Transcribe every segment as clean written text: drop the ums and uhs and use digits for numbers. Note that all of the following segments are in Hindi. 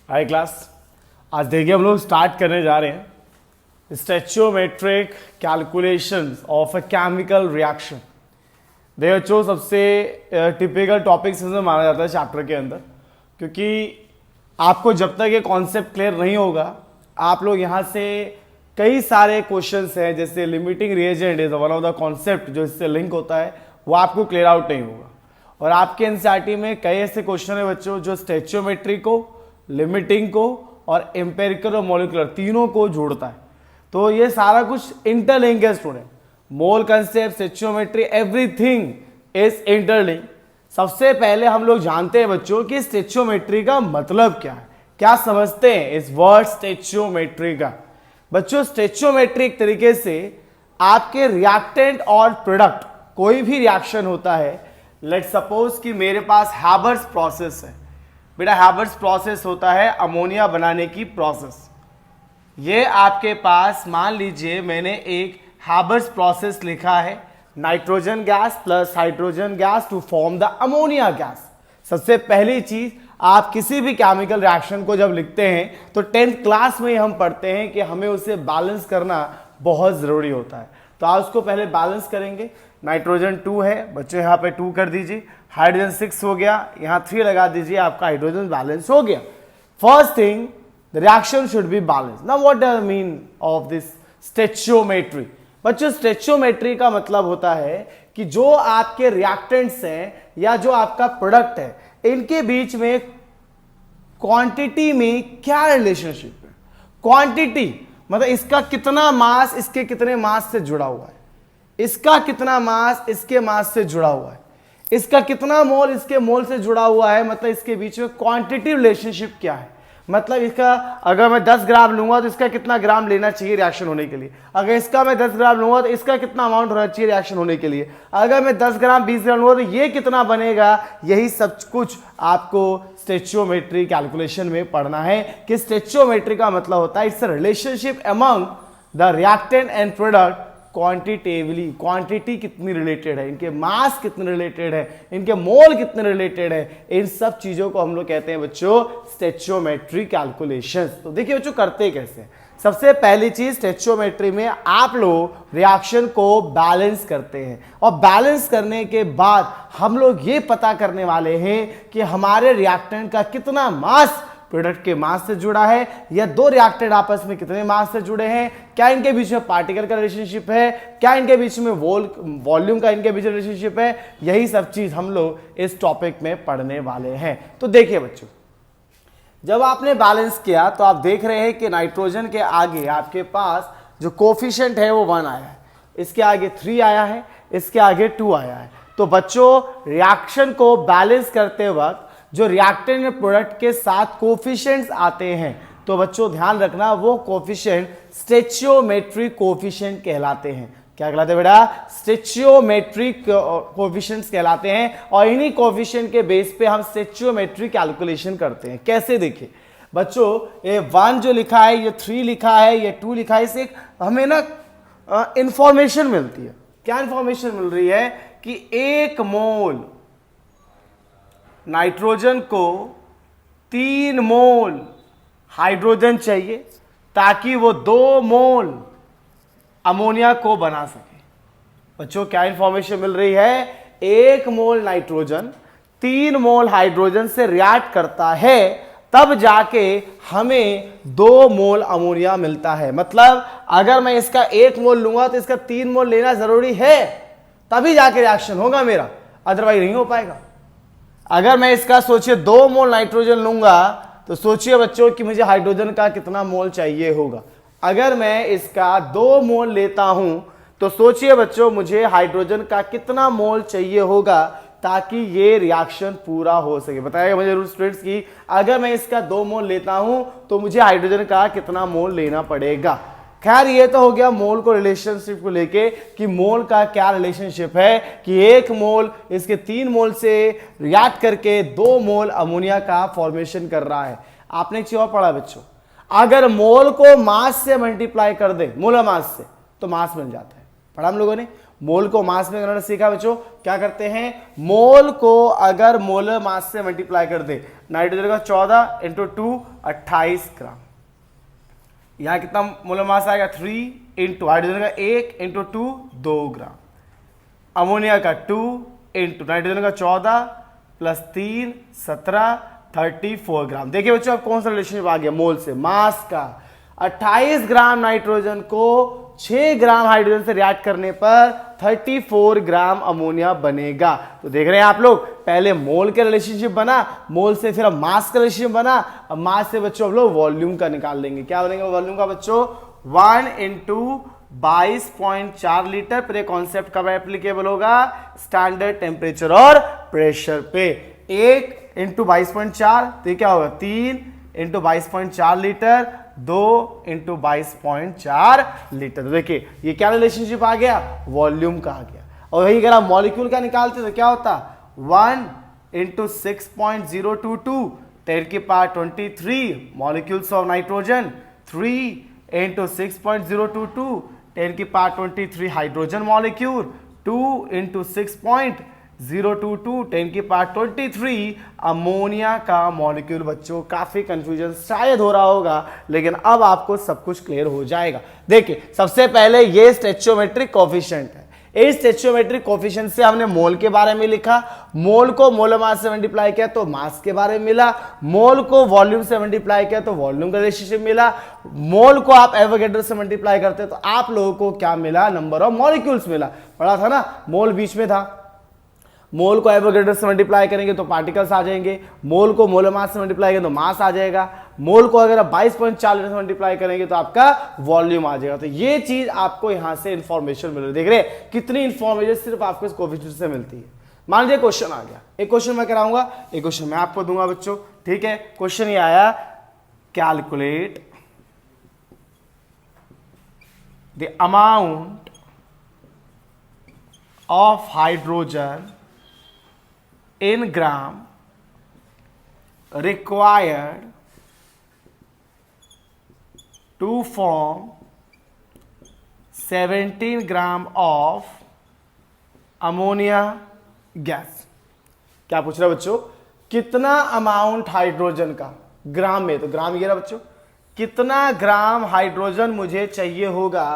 High class. आज देखिए हम लोग स्टार्ट करने जा रहे हैं stoichiometric calculations of a chemical reaction. देखो बच्चों, सबसे टिपिकल टॉपिक से माना जाता है चैप्टर के अंदर, क्योंकि आपको जब तक ये कॉन्सेप्ट क्लियर नहीं होगा, आप लोग यहाँ से कई सारे क्वेश्चंस हैं, जैसे limiting reagent is one of the concept जो इससे लिंक होता है, वो आपको क्लियर आउट नहीं होगा। और आपके एनसीईआरटी में कई ऐसे क्वेश्चन है बच्चों जो स्टोइचियोमेट्री को, लिमिटिंग को और एम्पेरिकल और मॉलिक्यूलर तीनों को जोड़ता है। तो ये सारा कुछ इंटरलिंक है student. Mole concept, stoichiometry, everything is interlink. सबसे पहले हम लोग जानते हैं बच्चों कि स्टोइचियोमेट्री का मतलब क्या है, क्या समझते हैं इस वर्ड स्टोइचियोमेट्री का। बच्चों, स्टोइचियोमेट्री एक तरीके से आपके रिएक्टेंट और प्रोडक्ट, कोई भी रिएक्शन होता है, लेट सपोज कि मेरे पास हैबर्स प्रोसेस है। बेटा हैबर्स प्रोसेस होता है अमोनिया बनाने की प्रोसेस। ये आपके पास मान लीजिए मैंने एक हैबर्स प्रोसेस लिखा है, nitrogen gas plus hydrogen gas to form the ammonia gas. सबसे पहली चीज, आप किसी भी केमिकल रिएक्शन को जब लिखते हैं तो 10th क्लास में हम पढ़ते हैं कि हमें उसे बैलेंस करना बहुत जरूरी होता है। तो आप उसको पहले बैलेंस करेंगे। नाइट्रोजन 2 है बच्चों, यहाँ पे 2 कर दीजिए। हाइड्रोजन 6 हो गया, यहाँ 3 लगा दीजिए, आपका हाइड्रोजन बैलेंस हो गया। First thing, the reaction should be balance. Now what does mean of this stoichiometry? बच्चों, स्टोइचियोमेट्री का मतलब होता है कि जो आपके रिएक्टेंट्स हैं या जो आपका प्रोडक्ट है, इनके बीच में क्वांटिटी में क्या रिलेशनशिप है। क्वांटिटी मतलब इसका कितना मास इसके कितने मास से जुड़ा हुआ है, इसका कितना मास इसके मास से जुड़ा हुआ है, इसका कितना मोल इसके मोल से जुड़ा हुआ है, मतलब इसके बीच में क्वांटिटी रिलेशनशिप क्या है। मतलब इसका अगर मैं 10 ग्राम लूंगा तो इसका कितना ग्राम लेना चाहिए रिएक्शन होने के लिए। अगर इसका मैं 10 ग्राम लूंगा तो इसका कितना अमाउंट होना चाहिए रिएक्शन होने के लिए। अगर मैं 10 ग्राम 20 ग्राम लूंगा तो ये कितना बनेगा। यही सब कुछ आपको स्टोइचियोमेट्री कैलकुलेशन में पढ़ना है कि स्टोइचियोमेट्री का मतलब होता है it's a relationship among the reactant and product quantitatively. Quantity कितनी रिलेटेड है, इनके मास कितने रिलेटेड है, इनके मोल कितने रिलेटेड है, इन सब चीजों को हम लोग कहते हैं बच्चों स्टोइचियोमेट्री कैलकुलेशंस। तो देखिए बच्चों करते कैसे। सबसे पहली चीज, स्टोइचियोमेट्री में आप लोग रिएक्शन को बैलेंस करते हैं और बैलेंस करने के बाद हम लोग ये पता करने वाले हैं कि हमारे रिएक्टेंट का कितना मास प्रोडक्ट के मास से जुड़ा है, या दो रिएक्टेंट आपस में कितने मास से जुड़े हैं, क्या इनके बीच में पार्टिकल का रिलेशनशिप है, क्या इनके बीच में वॉल्यूम का इनके बीच रिलेशनशिप है। यही सब चीज हम लोग इस टॉपिक में पढ़ने वाले हैं। तो देखिए बच्चों, जब आपने बैलेंस किया तो आप देख रहे हैं कि नाइट्रोजन के आगे आपके पास जो कोफिशिएंट है वो 1 आया है, इसके आगे 3 आया है, इसके आगे 2 आया है। तो बच्चों, रिएक्शन को बैलेंस करते वक्त जो रिएक्टेंट में प्रोडक्ट के साथ कोफिशिएंट्स आते हैं, तो बच्चों ध्यान रखना वो कोफिशिएंट स्टोइचियोमेट्रिक कोफिशिएंट कहलाते हैं। क्या कहलाते हैं बेटा? स्टोइचियोमेट्रिक कोफिशिएंट्स कहलाते हैं। और इन्हीं कोफिशिएंट के बेस पे हम स्टोइचियोमेट्रिक कैलकुलेशन करते हैं। कैसे? देखिए बच्चों, ये 1 जो लिखा है, ये 3 लिखा है, ये 2 लिखा है, इससे हमें ना इंफॉर्मेशन मिलती है। क्या इंफॉर्मेशन मिल रही है कि 1 मोल नाइट्रोजन को 3 मोल हाइड्रोजन चाहिए ताकि वो 2 मोल अमोनिया को बना सके। बच्चों, क्या इंफॉर्मेशन मिल रही है? 1 मोल नाइट्रोजन 3 मोल हाइड्रोजन से रिएक्ट करता है, तब जाके हमें 2 मोल अमोनिया मिलता है। मतलब अगर मैं इसका 1 मोल लूंगा तो इसका 3 मोल लेना जरूरी है, तभी जाके रिएक्शन होगा मेरा, अदरवाइज नहीं हो पाएगा। अगर मैं इसका सोचिए 2 मोल नाइट्रोजन लूंगा तो सोचिए बच्चों कि मुझे हाइड्रोजन का कितना मोल चाहिए होगा। अगर मैं इसका 2 मोल लेता हूं तो सोचिए बच्चों मुझे हाइड्रोजन का कितना मोल चाहिए होगा ताकि ये रिएक्शन पूरा हो सके। बताइएगा मुझे स्टूडेंट्स की अगर मैं इसका 2 मोल लेता हूं तो मुझे हाइड्रोजन का कितना मोल लेना पड़ेगा। खैर, ये तो हो गया मोल को रिलेशनशिप को लेके कि मोल का क्या रिलेशनशिप है कि 1 मोल इसके 3 मोल से रिएक्ट करके 2 मोल अमोनिया का फॉर्मेशन कर रहा है। आपने एक चीज और पढ़ा बच्चों, अगर मोल को मास से मल्टीप्लाई कर दे, मोलर मास से, तो मास बन जाता है। पढ़ा हम लोगों ने, मोल को मास में करना सीखा बच्चों। क्या करते हैं, मोल को अगर मोलर मास से मल्टीप्लाई कर दे, नाइट्रोजन का 14 इंटू 2 28 ग्राम, यहां कितना मोलर मास आएगा 3 इंटू हाइड्रोजन का 1 इंटू 2 2 ग्राम, अमोनिया का 2 इंटू नाइट्रोजन का 14 प्लस 3 17 34 ग्राम। देखिए बच्चों अब कौन सा रिलेशनशिप आ गया मोल से मास का। 28 ग्राम नाइट्रोजन को 6 ग्राम हाइड्रोजन से रिएक्ट करने पर 34 ग्राम अमोनिया बनेगा। तो देख रहे हैं आप लोग, पहले मोल के रिलेशनशिप बना, मोल से फिर अब मास का रिलेशनशिप बना, अब मास से बच्चों अब लोग वॉल्यूम का निकाल लेंगे। क्या बनेगा वॉल्यूम का बच्चों, 1 इंटू 22.4 लीटर। पर ये कॉन्सेप्ट कब एप्लीकेबल होगा, स्टैंडर्ड टेम्परेचर और प्रेशर पे। 1 इंटू 22.4 तो ये क्या होगा 3 इंटू 22.4 लीटर, 2 इंटू 22.4 लीटर। तो देखिए ये क्या रिलेशनशिप आ गया, वॉल्यूम का आ गया। और वही अगर आप मॉलिक्यूल का निकालते तो क्या होता, 1 इंटू 6.022 10 की power 23 molecules of nitrogen, 3 into 6.022 10 की पावर 23 हाइड्रोजन मॉलिक्यूल, 2 इंटू 6.022 10 की पावर 23 अमोनिया का मॉलिक्यूल। बच्चों काफी कंफ्यूजन शायद हो रहा होगा, लेकिन अब आपको सब कुछ क्लियर हो जाएगा। देखिए सबसे पहले ये स्टोइचियोमेट्रिक कोएफिशिएंट है। इस स्टोइचियोमेट्रिक कोएफिशिएंट से हमने मोल के बारे में लिखा, मोल को मोलर मास से मल्टीप्लाई किया तो मास के बारे में मिला, मोल को वॉल्यूम से मल्टीप्लाई किया तो वॉल्यूम का रिलेशनशिप मिला, मोल को आप एवोगैड्रो से मल्टीप्लाई करते तो आप लोगों को क्या मिला, नंबर ऑफ मॉलिक्यूल्स मिला। पढ़ा था ना, मोल बीच में था, मोल को एवोगैड्रो से मल्टीप्लाई करेंगे तो पार्टिकल्स आ जाएंगे, मोल को मोलर मास से मल्टीप्लाई करेंगे तो मास आ जाएगा, मोल को अगर आप 22.4 लीटर से मल्टीप्लाई करेंगे तो आपका वॉल्यूम आ जाएगा। तो ये चीज आपको यहां से इंफॉर्मेशन मिल रही है। देख रहे हैं कितनी इंफॉर्मेशन सिर्फ आपको इस कोएफिशिएंट से मिलती है। मान लीजिए क्वेश्चन आ गया, एक क्वेश्चन मैं कराऊंगा, एक क्वेश्चन मैं आपको दूंगा बच्चों, ठीक है। क्वेश्चन ये आया, calculate the amount of hydrogen in gram required to form 17 gram of ammonia gas। क्या पूछ रहा है बच्चों, कितना अमाउंट हाइड्रोजन का ग्राम में, तो ग्राम ये रहा बच्चों, कितना ग्राम हाइड्रोजन मुझे चाहिए होगा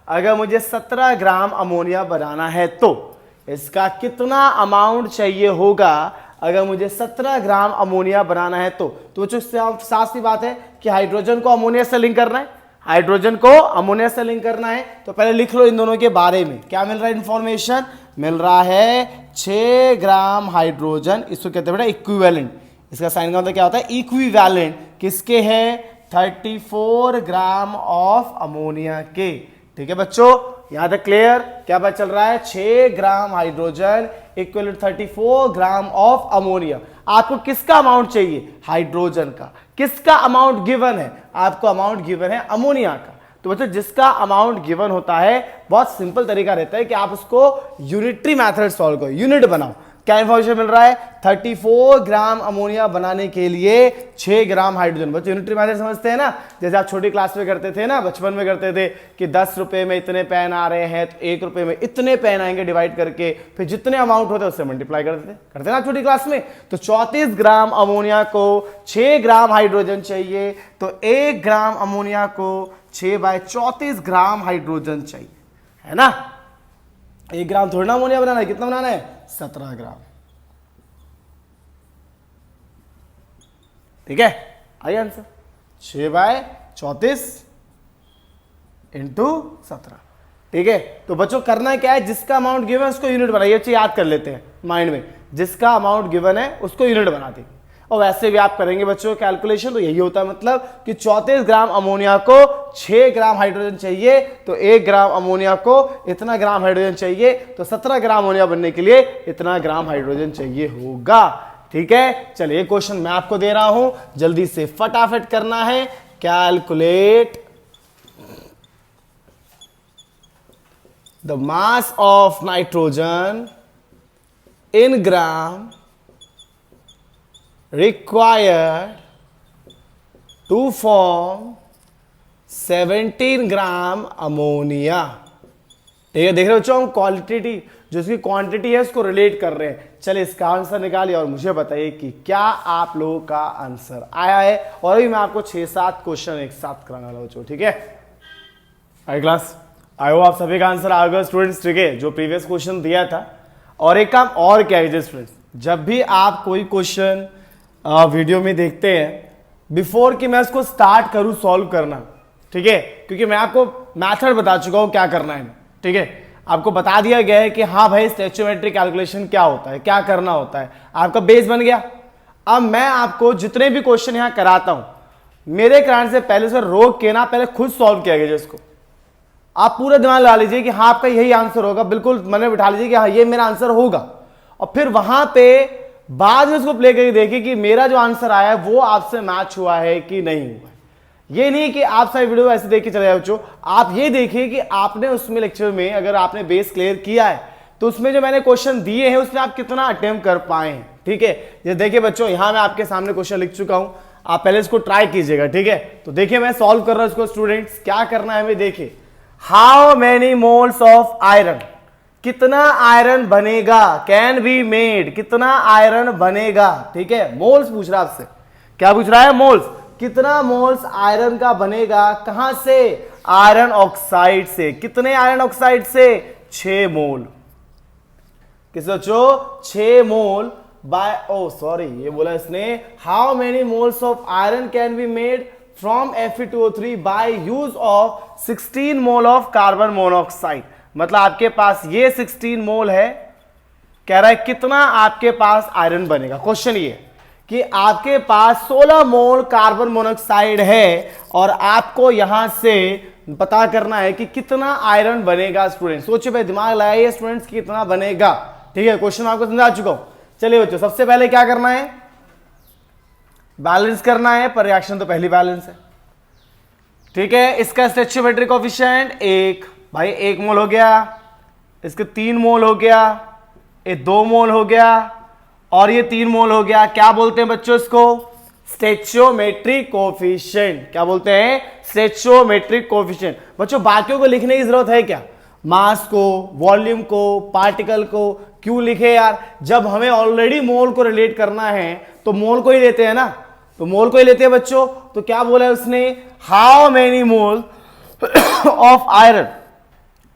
अगर मुझे 17 ग्राम अमोनिया बनाना है, तो इसका कितना अमाउंट चाहिए होगा अगर मुझे 17 ग्राम अमोनिया बनाना है। तो बच्चों साफ सी बात है कि हाइड्रोजन को अमोनिया से लिंक करना है, हाइड्रोजन को अमोनिया से लिंक करना है। तो पहले लिख लो इन दोनों के बारे में क्या मिल रहा है, इंफॉर्मेशन मिल रहा है 6 ग्राम हाइड्रोजन, इसको कहते हैं बेटा इक्विवेलेंट। इसका साइन का मतलब क्या होता है, इक्विवेलेंट किसके है, 34 ग्राम ऑफ अमोनिया के। ठीक है बच्चों, यहां तक क्लियर। क्या पता चल रहा है, 6 gram hydrogen equal 34 gram of ammonia. आपको किसका अमाउंट चाहिए, हाइड्रोजन का। किसका अमाउंट गिवन है, आपको अमाउंट गिवन है अमोनिया का। तो बच्चों जिसका अमाउंट गिवन होता है, बहुत सिंपल तरीका रहता है कि आप उसको यूनिटरी मेथड सॉल्व करो, यूनिट बनाओ। क्या इंफॉर्मेशन मिल रहा है, 34 ग्राम अमोनिया बनाने के लिए 6 ग्राम हाइड्रोजन। बच्चों यूनिटरी मेथड समझते हैं ना, जैसे आप छोटी क्लास में करते थे ना, बचपन में करते थे कि 10 रुपए में इतने पेन आ रहे हैं तो 1 रुपए में इतने पेन आएंगे, डिवाइड करके फिर जितने अमाउंट होते हैं उससे मल्टीप्लाई करते ना छोटी क्लास में। तो 34 ग्राम अमोनिया को 6 ग्राम हाइड्रोजन चाहिए, तो 1 ग्राम अमोनिया को 6/34 ग्राम हाइड्रोजन चाहिए, है ना। 1 ग्राम थोड़ा ना अमोनिया बनाना है, कितना बनाना है, 17 ग्राम। ठीक है, आइए आंसर, 6/34 इंटू 17। ठीक है, तो बच्चों करना क्या है, जिसका अमाउंट गिवन है उसको यूनिट बनाइए। अच्छे याद कर लेते हैं माइंड में, जिसका अमाउंट गिवन है उसको यूनिट बना देंगे। और वैसे भी आप करेंगे बच्चों कैलकुलेशन, तो यही होता है, मतलब कि 34 ग्राम अमोनिया को 6 ग्राम हाइड्रोजन चाहिए, तो 1 ग्राम अमोनिया को इतना ग्राम हाइड्रोजन चाहिए, तो 17 ग्राम अमोनिया बनने के लिए इतना ग्राम हाइड्रोजन चाहिए होगा। ठीक है, चलिए क्वेश्चन मैं आपको दे रहा हूं, जल्दी से फटाफट करना है। Calculate the mass of nitrogen in gram required to form 17 gram ammonia. ठीक है, देख रहे हो बच्चों, हम क्वालिटी जो इसकी क्वांटिटी है उसको रिलेट कर रहे हैं। चलिए इसका आंसर निकालिए और मुझे बताइए कि क्या आप लोगों का आंसर आया है। और अभी मैं आपको 6-7 क्वेश्चन एक साथ कराने वाला बच्चों, ठीक है। आई क्लास, आई होप आप सभी का आंसर आ गया स्टूडेंट्स, ठीक है, जो प्रीवियस क्वेश्चन दिया था। और एक काम और क्या है स्टूडेंट्स, जब भी आप कोई क्वेश्चन वीडियो में देखते हैं, बिफोर कि मैं उसको स्टार्ट करूं सॉल्व करना, ठीक है, क्योंकि मैं आपको मेथड बता चुका हूं क्या करना है, ठीक है, आपको बता दिया गया है कि हाँ भाई स्टैच्यूमेट्रिक कैलकुलेशन क्या होता है, क्या करना होता है, आपका बेस बन गया। अब मैं आपको जितने भी क्वेश्चन यहां कराता हूं, मेरे कराने से पहले से रोक के ना पहले खुद सॉल्व किया गया इसको। आप पूरा दिमाग लगा लीजिए कि हाँ आपका यही आंसर होगा, बिल्कुल मन में बिठा लीजिए कि हाँ ये मेरा आंसर होगा, और फिर वहां पे बाद में उसको प्ले करके देखिए कि मेरा जो आंसर आया है वो आपसे मैच हुआ है कि नहीं हुआ। ये नहीं कि आप सारी वीडियो ऐसे देख के चले जाओ बच्चों, आप ये देखिए कि आपने उसमें लेक्चर में अगर आपने बेस क्लियर किया है तो उसमें जो मैंने क्वेश्चन दिए हैं उसमें आप कितना अटेम्प्ट कर पाए हैं, ठीक है। ये देखिए बच्चों, यहां मैं आपके सामने क्वेश्चन लिख चुका हूं, आप पहले इसको ट्राई कीजिएगा, ठीक है। तो देखिए मैं सॉल्व कर रहा हूं इसको स्टूडेंट्स, क्या करना है हमें, देखिए how many moles of iron, कितना आयरन बनेगा, कैन बी मेड, कितना आयरन बनेगा, ठीक है। मोल्स पूछ रहा है आपसे, क्या पूछ रहा है, मोल्स, कितना मोल्स आयरन का बनेगा, कहां से, आयरन ऑक्साइड से। कितने आयरन ऑक्साइड से, 6 मोल। किस बच्चों, 6 मोल बाय, ओ सॉरी ये बोला इसने, how many moles of iron can be made from Fe2O3 by use of 16 mole of carbon monoxide. मतलब आपके पास ये 16 मोल है, कह रहा है कितना आपके पास आयरन बनेगा। क्वेश्चन ये कि आपके पास 16 मोल कार्बन मोनोऑक्साइड है और आपको यहां से पता करना है कि कितना आयरन बनेगा। स्टूडेंट सोचिए भाई, दिमाग लगाइए स्टूडेंट्स, कितना बनेगा, ठीक है। क्वेश्चन आपको समझा चुका हूं। चलिए बच्चों, सबसे पहले क्या करना है, बैलेंस करना है, पर रिएक्शन तो पहली बैलेंस है, ठीक है। इसका स्टोइचियोमेट्रिक कोएफिशिएंट 1, भाई 1 मोल हो गया, इसके 3 मोल हो गया, ये 2 मोल हो गया और ये 3 मोल हो गया। क्या बोलते हैं बच्चों इसको, स्टोइचियोमेट्रिक कोएफिशिएंट। क्या बोलते हैं, स्टोइचियोमेट्रिक कोएफिशिएंट। बच्चों बाकियों को लिखने की जरूरत है क्या, मास को, वॉल्यूम को, पार्टिकल को क्यों लिखे यार, जब हमें ऑलरेडी मोल को रिलेट करना है तो मोल को ही लेते हैं ना, तो मोल को ही लेते हैं बच्चों। तो क्या बोला है उसने, how many mole of iron,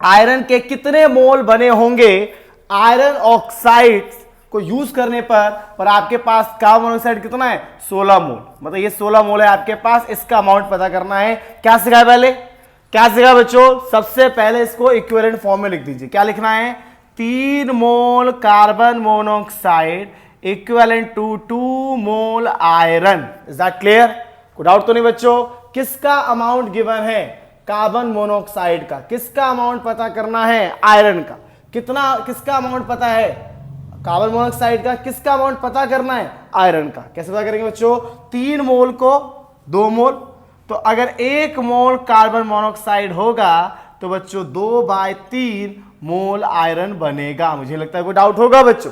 iron के मोल बने होंगे आयरन ऑक्साइड को यूज करने पर आपके पास कार्बन मोनोऑक्साइड कितना है, 16 मोल। मतलब ये 16 मोल है आपके पास, इसका अमाउंट पता करना है। क्या सिखाया पहले, क्या सिखाया बच्चों, सबसे पहले इसको इक्विवेलेंट फॉर्म में लिख दीजिए। क्या लिखना है, 3 mole carbon monoxide equivalent to 2 mole iron. Is that clear, कोई डाउट तो नहीं बच्चों। किसका अमाउंट गिवन है, कार्बन मोनोऑक्साइड का। किसका अमाउंट पता करना है, आयरन का। कितना, किसका अमाउंट पता है, कार्बन मोनोऑक्साइड का। किसका अमाउंट पता करना है, आयरन का। कैसे पता करेंगे बच्चों, 3 मोल को 2 मोल, तो अगर 1 मोल कार्बन मोनोऑक्साइड होगा तो बच्चों 2/3 मोल आयरन बनेगा। मुझे लगता है कोई डाउट होगा बच्चों,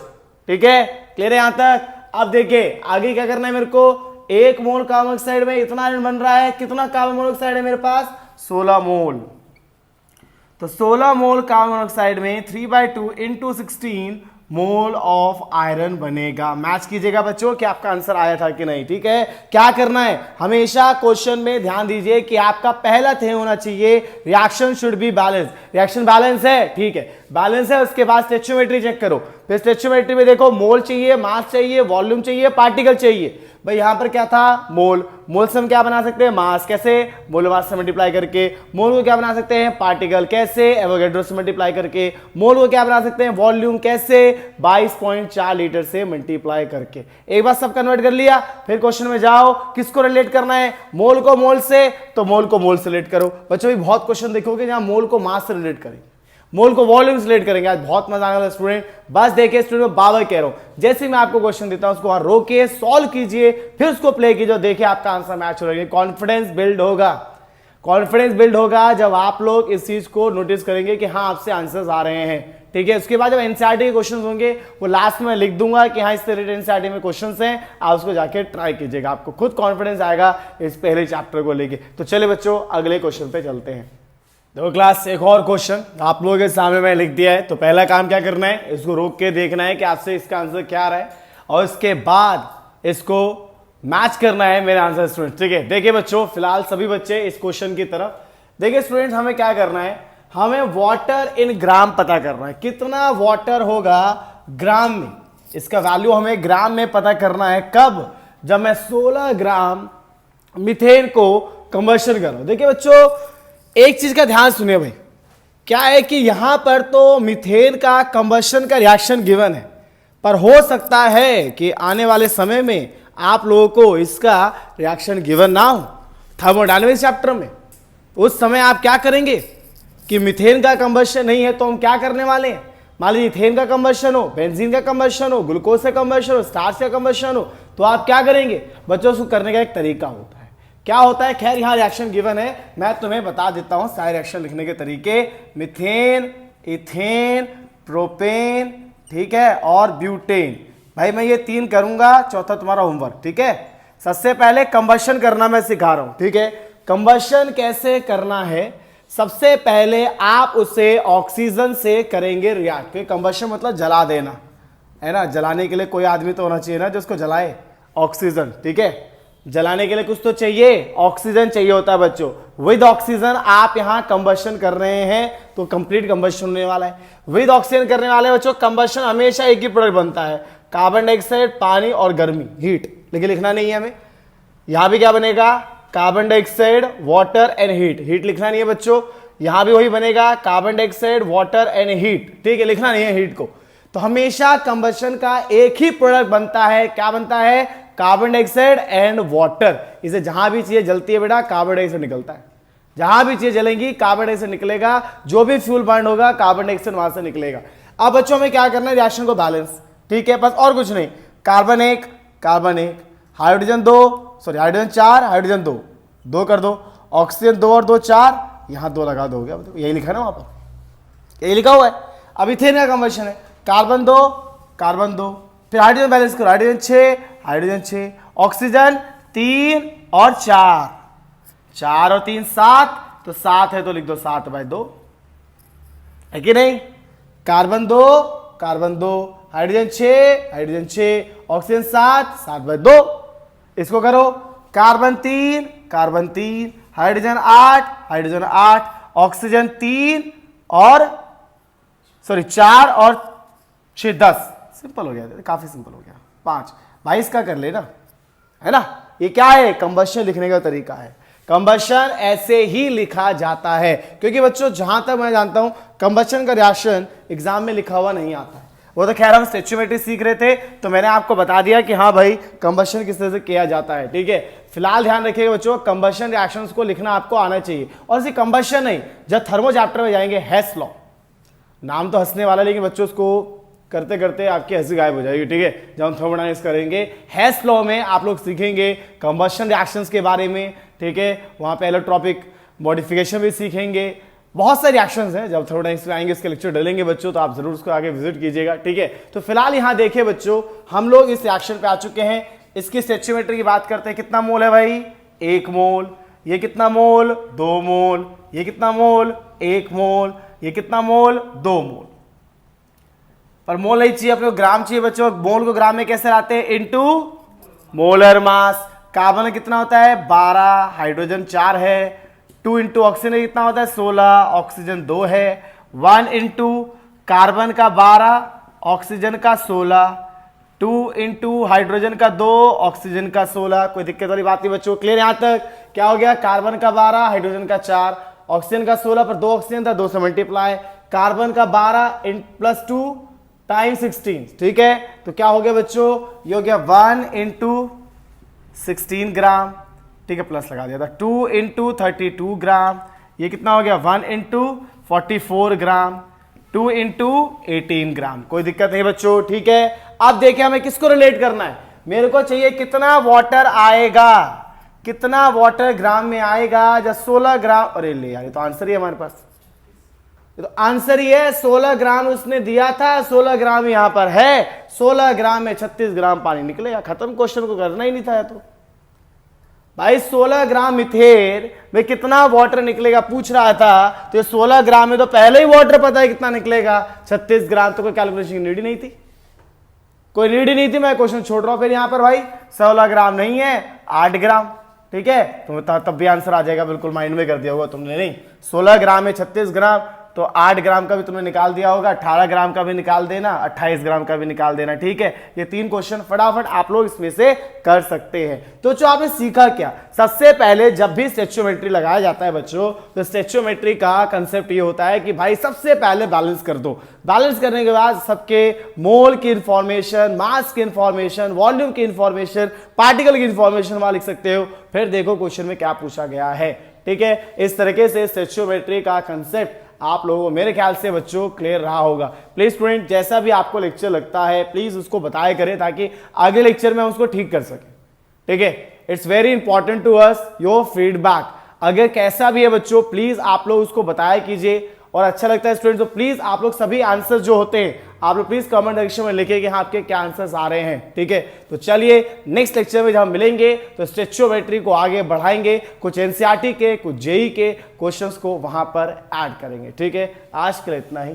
ठीक है, क्लियर है यहां तक। अब देखिए आगे क्या करना है मेरे को, 1 मोल कार्बन मोनोऑक्साइड में इतना आयरन बन रहा है, कितना कार्बन मोनोऑक्साइड है मेरे पास, 16 मोल। तो 16 मोल कार्बन मोनोऑक्साइड में 3/2 इंटू 16 मोल ऑफ आयरन बनेगा। मैच कीजिएगा बच्चों कि आपका आंसर आया था कि नहीं, ठीक है। क्या करना है, हमेशा क्वेश्चन में ध्यान दीजिए कि आपका पहला थे होना चाहिए reaction should be balance. Reaction balance है, ठीक है, बैलेंस है। उसके बाद स्टोइचियोमेट्री चेक करो, फिर स्टोइचियोमेट्री में देखो मोल चाहिए, मास चाहिए, वॉल्यूम चाहिए, पार्टिकल चाहिए। भाई यहां पर क्या था, मोल। मोल से हम क्या बना सकते हैं, मास। कैसे, मोल मास से मल्टीप्लाई करके। मोल को क्या बना सकते हैं, पार्टिकल। कैसे, एवोगैड्रो से मल्टीप्लाई करके। मोल को क्या बना सकते हैं, वॉल्यूम। कैसे, 22.4 लीटर से मल्टीप्लाई करके। एक बार सब कन्वर्ट कर लिया, फिर क्वेश्चन में जाओ, किसको रिलेट करना है, मोल को मोल से, तो मोल को मोल से रिलेट करो। बच्चों भी बहुत क्वेश्चन देखोगे जहां मोल को मास से रिलेट करें, मोल को वॉल्यूम से रिलेट करेंगे। आज बहुत मजा आने वाला स्टूडेंट। बस देखिए स्टूडेंट, बार कह रहा हूं, जैसे मैं आपको क्वेश्चन देता हूं उसको रोके, सॉल्व कीजिए, फिर उसको प्ले कीजिए, देखिए आपका आंसर मैच हो रहा है। कॉन्फिडेंस बिल्ड होगा, कॉन्फिडेंस बिल्ड होगा जब आप लोग इस चीज को नोटिस करेंगे कि हाँ आपसे आंसर्स आ रहे हैं, ठीक है। उसके बाद जब एनसीईआरटी के क्वेश्चन होंगे वो लास्ट में लिख दूंगा कि हाँ इस तरह एनसीईआरटी में क्वेश्चंस हैं, आप उसको जाके ट्राई कीजिएगा, आपको खुद कॉन्फिडेंस आएगा इस पहले चैप्टर को लेके। तो चलिए बच्चों अगले क्वेश्चन पे चलते हैं। देखो क्लास, एक और क्वेश्चन आप लोगों के सामने मैं लिख दिया है। तो पहला काम क्या करना है, इसको रोक के देखना है कि आपसे इसका आंसर क्या आ रहा है, और इसके बाद इसको मैच करना है मेरे आंसर स्टूडेंट। ठीक है, देखिए बच्चों, फिलहाल सभी बच्चे इस क्वेश्चन की तरफ देखिए। स्टूडेंट्स, हमें क्या करना है, हमें वाटर इन ग्राम पता करना है। कितना वाटर होगा ग्राम में, इसका वैल्यू हमें ग्राम में पता करना है। कब? जब मैं 16 ग्राम मीथेन को कंबशन कर रहा हूं। देखिए बच्चों, एक चीज का ध्यान सुनिए भाई, क्या है कि यहां पर तो मीथेन का कंबशन का रिएक्शन गिवन है, पर हो सकता है कि आने वाले समय में आप लोगों को इसका रिएक्शन गिवन ना हो थर्मोडायनेमिक्स चैप्टर में। उस समय आप क्या करेंगे कि मीथेन का कंबशन नहीं है तो हम क्या करने वाले हैं, मान लीजिए इथेन का कंबशन हो, बेंजीन का कंबशन हो, ग्लूकोज का कंबशन हो, स्टार्च का कंबशन हो, तो आप क्या करेंगे बच्चों, उसको करने का एक तरीका होता है। क्या होता है, खैर यहां रिएक्शन गिवन है, मैं तुम्हें बता देता हूं सारे रिएक्शन लिखने के तरीके। मीथेन, इथेन, प्रोपेन, ठीक है, और ब्यूटेन। भाई मैं ये 3 करूंगा, चौथा तुम्हारा होमवर्क। ठीक है, सबसे पहले कंबशन करना मैं सिखा रहा हूं। ठीक है, कंबशन कैसे करना है, सबसे पहले आप उसे ऑक्सीजन से करेंगे रिएक्ट। कंबशन मतलब जला देना है ना, जलाने के लिए कोई आदमी तो होना चाहिए ना जो उसको जलाए, ऑक्सीजन। ठीक है, जलाने के लिए कुछ तो चाहिए, ऑक्सीजन चाहिए होता है बच्चों। विद ऑक्सीजन आप यहां कंबशन कर रहे हैं तो कंप्लीट कंबशन होने वाला है। विद ऑक्सीजन करने वाले बच्चों, कंबशन हमेशा एक ही प्रोडक्ट बनता है, कार्बन डाइऑक्साइड, पानी और गर्मी, हीट। लेकिन लिखना नहीं है हमें, यहां भी क्या बनेगा, carbon dioxide, water and heat. Heat लिखना नहीं है बच्चों, यहां भी वही बनेगा, carbon dioxide, water and heat. ठीक है, लिखना नहीं है हीट को। तो हमेशा कंबशन का एक ही प्रोडक्ट बनता है, क्या बनता है, कार्बन डाइऑक्साइड एंड वाटर। इसे जहां भी चीजें जलती है बेटा, कार्बन डाइऑक्साइड निकलता है। जहां भी चीजें जलेंगी कार्बन डाइऑक्साइड निकलेगा, जो भी फ्यूल बर्न होगा कार्बन डाइऑक्साइड वहां से निकलेगा। अब बच्चों हमें क्या करना है, रिएक्शन को बैलेंस। ठीक है, बस और कुछ नहीं, carbon 1 carbon 1, hydrogen 2, sorry hydrogen 4 hydrogen 2, 2 कर दो, ऑक्सीजन 2 और 2 4, यहां 2 लगा दो, गया यही लिखा है ना वहां पर, यही लिखा हुआ है। अब इथेन का कंबशन है, कार्बन 2 कार्बन 2, फिर हाइड्रोजन बैलेंस करो, हाइड्रोजन 6 हाइड्रोजन 6, ऑक्सीजन 3 और 4, 4 और 3 7, तो 7 है तो लिख दो 7/2, है कि नहीं। Carbon 2 carbon 2, hydrogen 6 oxygen 7 7/2। इसको करो, कार्बन 3 हाइड्रोजन 8 ऑक्सीजन 3 और सॉरी 4 और 6 10, सिंपल हो गया, काफी सिंपल हो गया। 5 22 का कर लेना, है ना। ये क्या है, कंबशन लिखने का तरीका है। कंबशन ऐसे ही लिखा जाता है, क्योंकि बच्चों जहां तक मैं जानता हूं कंबशन का रिएक्शन एग्जाम में लिखा हुआ नहीं आता है। वो तो खैर हम स्टोइचियोमेट्री सीख रहे थे तो मैंने आपको बता दिया कि हाँ भाई कंबशन किस तरह से किया जाता है। ठीक है, फिलहाल ध्यान रखिएगा बच्चों, कंबशन रिएक्शंस को लिखना आपको आना चाहिए। और सिर्फ कंबशन नहीं, जब थर्मो चैप्टर में जाएंगे, हेस लॉ, नाम तो हंसने वाला लेकिन बच्चों उसको करते करते आपकी हंसी गायब हो जाएगी। ठीक है, जब हम थर्मोडायनामिक्स करेंगे, हेस लॉ में आप लोग सीखेंगे कंबशन रिएक्शंस के बारे में। ठीक है, वहां पे एलोट्रॉपिक मॉडिफिकेशन भी सीखेंगे, बहुत सारे रिएक्शंस हैं। जब थर्मोडायनामिक्स में आएंगे उसके लेक्चर डलेंगे बच्चों, तो आप जरूर उसको आगे विजिट कीजिएगा। ठीक है, तो फिलहाल यहां देखिए बच्चों, हम लोग इस रिएक्शन पे आ चुके हैं। इसकी स्टोइचियोमेट्री की बात करते हैं, कितना मोल है भाई, 1 मोल। ये कितना मोल, 2 मोल। ये कितना मोल, 1 मोल। ये कितना मोल, 2 मोल। पर मोल नहीं चाहिए अपने को, ग्राम चाहिए बच्चों। मोल को ग्राम में कैसे लाते हैं, इनटू मोलर मास। कार्बन कितना होता है, 12, हाइड्रोजन 4 है, 2 इंटू ऑक्सीजन कितना होता है, 16, ऑक्सीजन 2 है, 1 इंटू कार्बन का 12, ऑक्सीजन का 16, 2 इंटू हाइड्रोजन का 2, ऑक्सीजन का 16। कोई दिक्कत वाली बात नहीं बच्चों, क्लियर यहां तक। क्या हो गया, कार्बन का 12, हाइड्रोजन का 4, ऑक्सीजन का 16, पर 2 ऑक्सीजन था, 2 से मल्टीप्लाई, कार्बन का 12 प्लस 2 टाइम 16। ठीक है, तो क्या हो गया बच्चों, ये हो गया 1 इंटू 16 ग्राम। ठीक है, प्लस लगा दिया था, 2 इंटू 32 ग्राम। ये कितना हो गया, 1 इंटू 44 ग्राम, 2 इंटू 18 ग्राम। कोई दिक्कत नहीं बच्चों। ठीक है, अब देखिए हमें किसको रिलेट करना है, मेरे को चाहिए कितना वाटर आएगा, कितना वाटर ग्राम में आएगा जब 16 ग्राम, अरे ले यार ये तो आंसर ही है हमारे पास, ये तो आंसर ही है। 16 ग्राम उसने दिया था, 16 ग्राम यहां पर है, 16 ग्राम में 36 ग्राम पानी निकलेगा। खत्म, क्वेश्चन को करना ही नहीं था। तो भाई 16 ग्राम मिथेन में कितना वाटर निकलेगा पूछ रहा था, तो ये 16 ग्राम में तो पहले ही वाटर पता है कितना निकलेगा 36 ग्राम, तो कोई कैलकुलेशन की नीड ही नहीं थी, कोई नीड ही नहीं थी। मैं क्वेश्चन छोड़ रहा हूं फिर यहां पर भाई 16 ग्राम नहीं है 8 ग्राम, ठीक है, तो तब भी आंसर आ जाएगा, बिल्कुल माइंड में कर दिया होगा तुमने। नहीं 16 ग्राम है 36 ग्राम, तो 8 ग्राम का भी तुमने निकाल दिया होगा, 18 ग्राम का भी निकाल देना, 28 ग्राम का भी निकाल देना, ठीक है। ये 3 क्वेश्चन फटाफट आप लोग इसमें से कर सकते हैं। तो जो आपने सीखा क्या, सबसे पहले जब भी स्टैच्योमेट्री लगाया जाता है बच्चों, तो स्टैच्योमेट्री का कंसेप्ट ये होता है कि भाई सबसे पहले बैलेंस कर दो, बैलेंस करने के बाद सबके मोल की इंफॉर्मेशन, मास की इंफॉर्मेशन, वॉल्यूम की इंफॉर्मेशन, पार्टिकल की इंफॉर्मेशन वहां लिख सकते हो, फिर देखो क्वेश्चन में क्या पूछा गया है, ठीक है। इस तरीके से स्टैच्योमेट्री का कंसेप्ट आप लोगों को मेरे ख्याल से बच्चों क्लियर रहा होगा। प्लीज स्टूडेंट जैसा भी आपको लेक्चर लगता है प्लीज उसको बताया करें, ताकि अगले लेक्चर में हम उसको ठीक कर सके, ठीक है। It's very important to us your feedback, अगर कैसा भी है बच्चों प्लीज आप लोग उसको बताया कीजिए, और अच्छा लगता है स्टूडेंट तो प्लीज आप लोग सभी आंसर जो होते हैं आप लोग प्लीज कमेंट सेक्शन में लिखिए कि हाँ आपके क्या आंसर्स आ रहे हैं, ठीक है। तो चलिए नेक्स्ट लेक्चर में जब हम मिलेंगे तो स्टैच्योमेट्री को आगे बढ़ाएंगे, कुछ एनसीईआरटी के कुछ जेईई के क्वेश्चंस को वहां पर ऐड करेंगे, ठीक है। आज के लिए इतना ही।